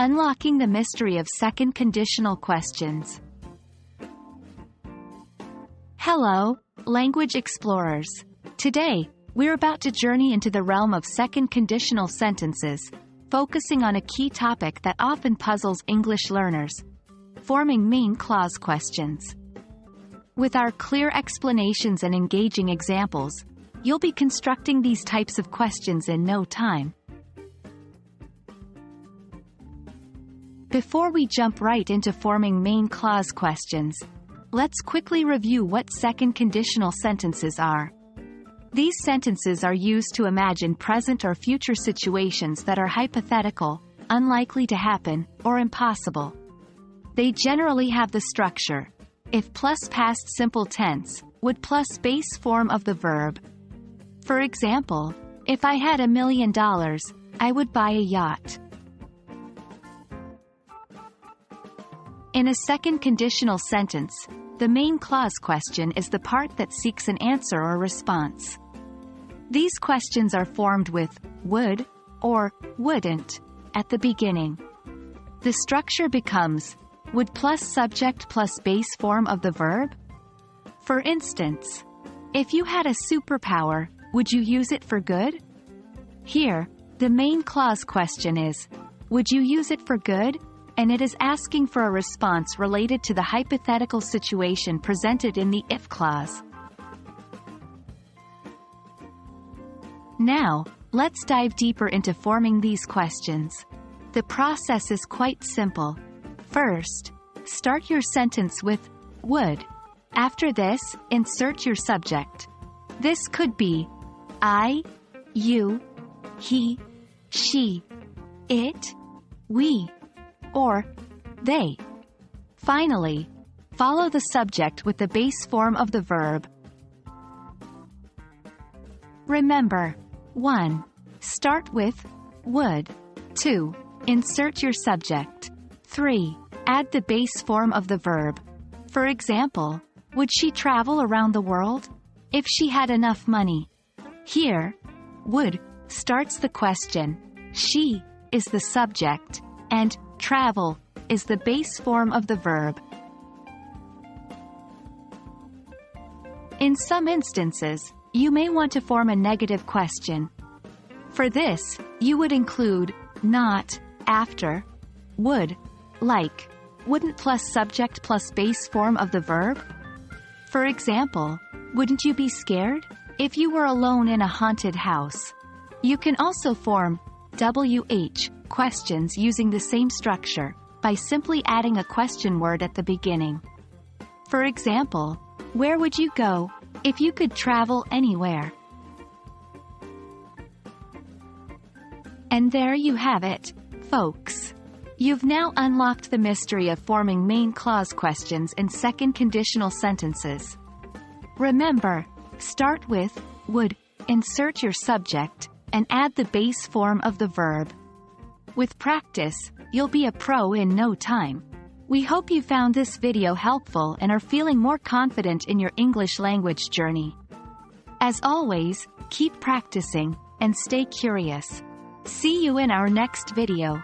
Unlocking the mystery of second conditional questions. Hello, language explorers. Today, we're about to journey into the realm of second conditional sentences, focusing on a key topic that often puzzles English learners: forming main clause questions. With our clear explanations and engaging examples, you'll be constructing these types of questions in no time. Before we jump right into forming main clause questions, let's quickly review what second conditional sentences are. These sentences are used to imagine present or future situations that are hypothetical, unlikely to happen, or impossible. They generally have the structure: if plus past simple tense, would plus base form of the verb. For example, if I had $1 million, I would buy a yacht. In a second conditional sentence, the main clause question is the part that seeks an answer or response. These questions are formed with would or wouldn't at the beginning. The structure becomes would plus subject plus base form of the verb. For instance, if you had a superpower, would you use it for good? Here, the main clause question is, would you use it for good? And it is asking for a response related to the hypothetical situation presented in the if clause. Now, let's dive deeper into forming these questions. The process is quite simple. First, start your sentence with would. After this, insert your subject. This could be I, you, he, she, it, we, or they. Finally, follow the subject with the base form of the verb. Remember: 1. Start with would. 2. Insert your subject. 3. Add the base form of the verb. For example, would she travel around the world? If she had enough money. Here, would starts the question, she is the subject, and travel is the base form of the verb. In some instances, you may want to form a negative question. For this, you would include not, after, would, like, wouldn't plus subject plus base form of the verb. For example, wouldn't you be scared if you were alone in a haunted house? You can also form WH questions using the same structure, by simply adding a question word at the beginning. For example, where would you go if you could travel anywhere? And there you have it, folks. You've now unlocked the mystery of forming main clause questions in second conditional sentences. Remember, start with would, insert your subject, and add the base form of the verb. With practice, you'll be a pro in no time. We hope you found this video helpful and are feeling more confident in your English language journey. As always, keep practicing and stay curious. See you in our next video.